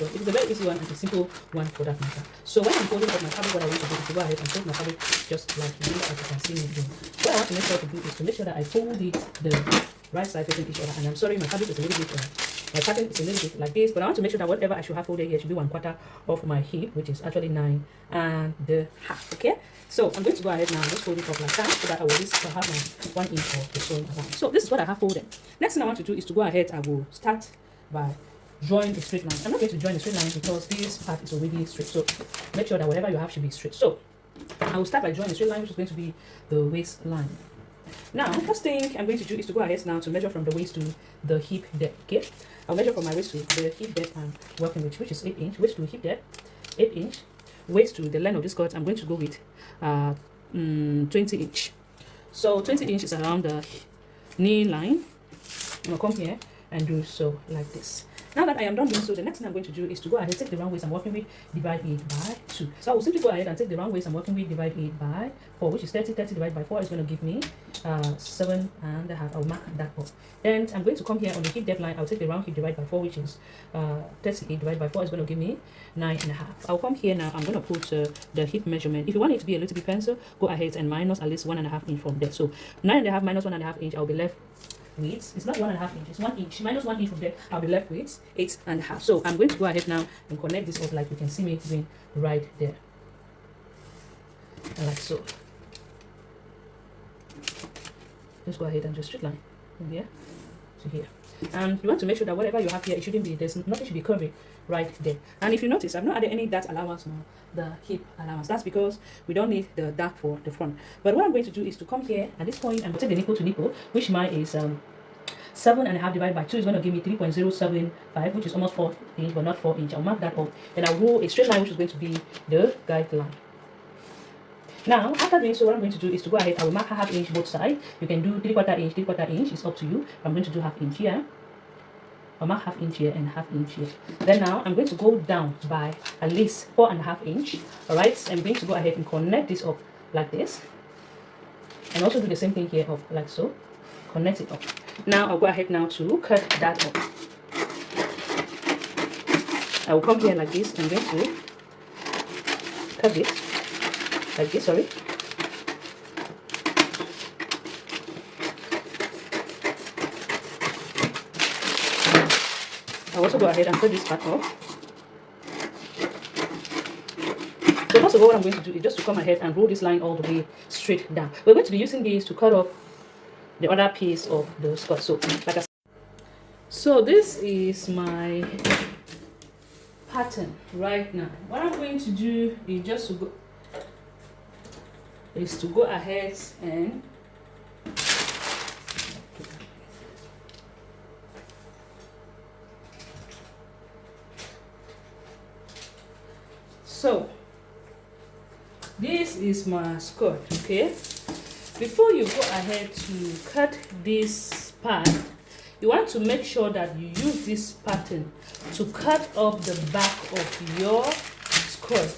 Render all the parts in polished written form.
well. It is a very easy one and a simple one for that matter. So when I'm folding up my fabric, what I want to do is to go ahead and fold my fabric just like you, as you can see me doing. What I want to make sure to do is to make sure that I fold it the right side facing each other. And I'm sorry, my fabric is a little bit my pattern is a little bit like this, but I want to make sure that whatever I should have folded here should be 1/4 of my hip, which is actually 9 1/2. Okay, so I'm going to go ahead now and just fold it up like that, so that I will just have my 1 inch of the sewing around. So this is what I have folded. Next thing I want to do is to go ahead. I will start by drawing a straight line. I'm not going to join a straight line because this part is already straight, so make sure that whatever you have should be straight. So I will start by drawing a straight line, which is going to be the waistline. Now, first thing I'm going to do is to go ahead now to measure from the waist to the hip depth. Okay, I'll measure from my waist to the hip depth I'm working with, which is 8 inch. Waist to hip depth, 8 inch. Waist to the length of this skirt, I'm going to go with 20 inch. So 20 inch is around the knee line. I'm gonna come here and do so like this. Now that I am done doing so, the next thing I'm going to do is to go ahead, take the round waist I'm working with, divide it by 2. So I will simply go ahead and take the round waist I'm working with, divide it by 4, which is 30. 30 divided by 4 is going to give me 7 1/2. I'll mark that up. Then I'm going to come here on the hip depth line. I'll take the round hip divided by 4, which is 38 divided by 4 is going to give me 9 1/2. I'll come here now. I'm going to put the hip measurement. If you want it to be a little bit pencil, go ahead and minus at least 1 1/2 inch from there. So 9 1/2 minus 1 1/2 inch, I'll be left with, it's not 1 1/2 inch, it's 1 inch minus 1 inch from there. I'll be left with 8 1/2. So I'm going to go ahead now and connect this up like you can see me doing right there, and like so. Just go ahead and just straight line from here to here. And you want to make sure that whatever you have here, it shouldn't be, there's nothing should be curvy right there. And if you notice, I've not added any dart allowance now, the hip allowance. That's because we don't need the dart for the front. But what I'm going to do is to come here at this point and take the nipple to nipple, which mine is 7 1/2 divided by 2 is going to give me 3.075, which is almost 4 inch, but not 4 inch. I'll mark that up. Then I'll roll a straight line, which is going to be the guideline. Now, after doing so, what I'm going to do is to go ahead. I will mark 1/2 inch both sides. You can do 3/4 inch, 3/4 inch. It's up to you. I'm going to do 1/2 inch here. I'll mark 1/2 inch here and 1/2 inch here. Then now I'm going to go down by at least 4 1/2 inch. All right, I'm going to go ahead and connect this up like this, and also do the same thing here up like so. Connect it up. Now I'll go ahead now to cut that up. I will come here like this. I'm going to cut this like this. Sorry. I'll also go ahead and cut this part off. So first of all, what I'm going to do is just to come ahead and roll this line all the way straight down. We're going to be using this to cut off the other piece of the skirt. So like I said, so this is my pattern right now. What I'm going to do is just to go ahead and so this is my skirt. Okay, before you go ahead to cut this part, you want to make sure that you use this pattern to cut up the back of your skirt.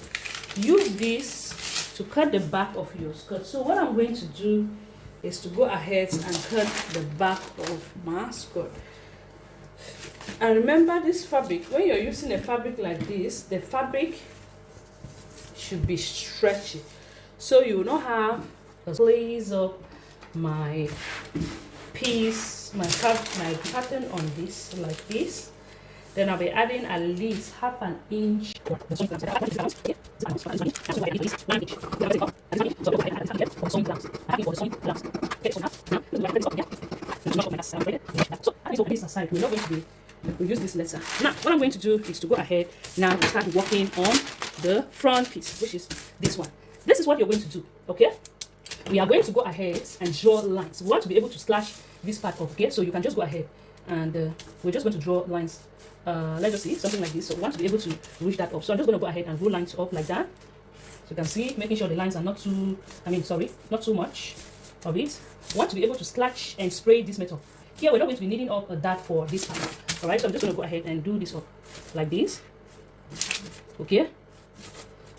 Use this to cut the back of your skirt. So what I'm going to do is to go ahead and cut the back of my skirt. And remember, this fabric, when you're using a fabric like this, the fabric should be stretchy, so you will not have to place up my piece, my pattern on this like this. Then I'll be adding at least 1/2 inch. This aside, we're not going to be, we'll use this later. Now, what I'm going to do is to go ahead now to start working on the front piece, which is this one. This is what you're going to do, okay? We are going to go ahead and draw lines. We want to be able to slash this part off, okay? So you can just go ahead and we're just going to draw lines. Let's just see something like this. So we want to be able to reach that up. So I'm just going to go ahead and draw lines up like that. So you can see, making sure the lines are not too, not too much of it. We want to be able to scratch and spray this metal. Here we're not going to be needing up a dart for this part. All right, so I'm just going to go ahead and do this up like this. Okay,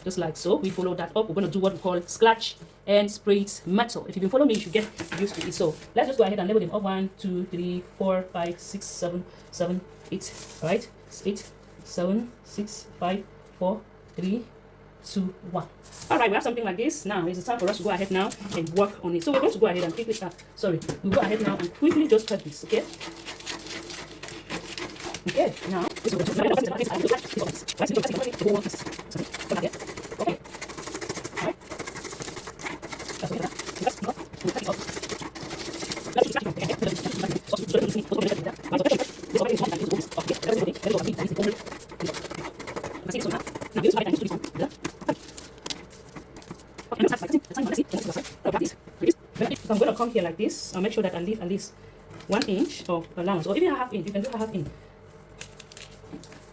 just like so. We follow that up. We're going to do what we call scratch and spray metal. If you can follow me, you should get used to it. So let's just go ahead and label them up. 1 2 3 4 5 6 7 7 8. All right, it's 8, 7, 6, 5, 4, 3, 2, 1. All right, we have something like this. Now it's time for us to go ahead now and work on it. So we're going to go ahead and quickly we'll go ahead now and quickly just cut this, okay? Okay, now this is okay. I'm going to come here like this. I'll make sure that I leave at least 1 inch of allowance, or even a half inch. You can do a half inch.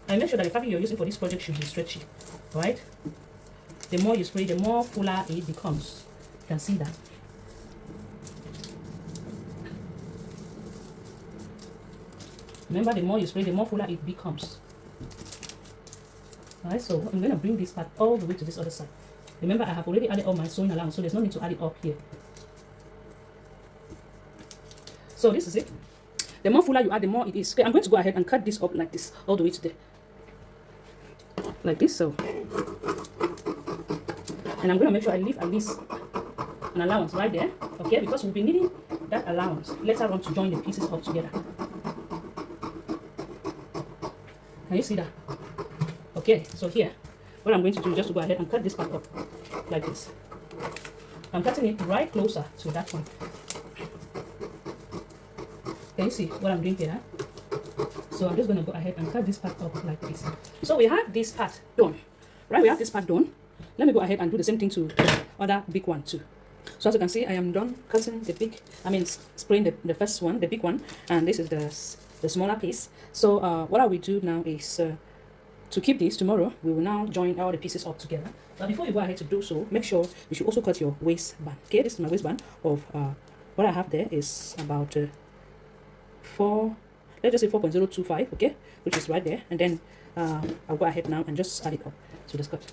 And make sure that the fabric you're using for this project should be stretchy, right? The more you spray, the more fuller it becomes. You can see that. Remember, the more you spray, the more fuller it becomes. Alright, so I'm going to bring this part all the way to this other side. Remember, I have already added all my sewing allowance, so there's no need to add it up here. So this is it. The more fuller you add, the more it is. Okay, I'm going to go ahead and cut this up like this, all the way to there. Like this, so. And I'm going to make sure I leave at least an allowance right there, okay? Because we'll be needing that allowance later on to join the pieces up together. Can you see that? Okay, so here, what I'm going to do is just to go ahead and cut this part up like this. I'm cutting it right closer to that one. Can you see what I'm doing here? So I'm just going to go ahead and cut this part up like this. So we have this part done, right? We have this part done. Let me go ahead and do the same thing to the other big one too. So as you can see, I am done cutting the big, spraying the first one, the big one, and this is the smaller piece. So what I will do now is to keep this tomorrow, we will now join all the pieces up together. But before you go ahead to do so, make sure you should also cut your waistband. Okay, this is my waistband of what I have there is about 4, let's just say 4.025, okay, which is right there. And then I'll go ahead now and just add it up to the skirt.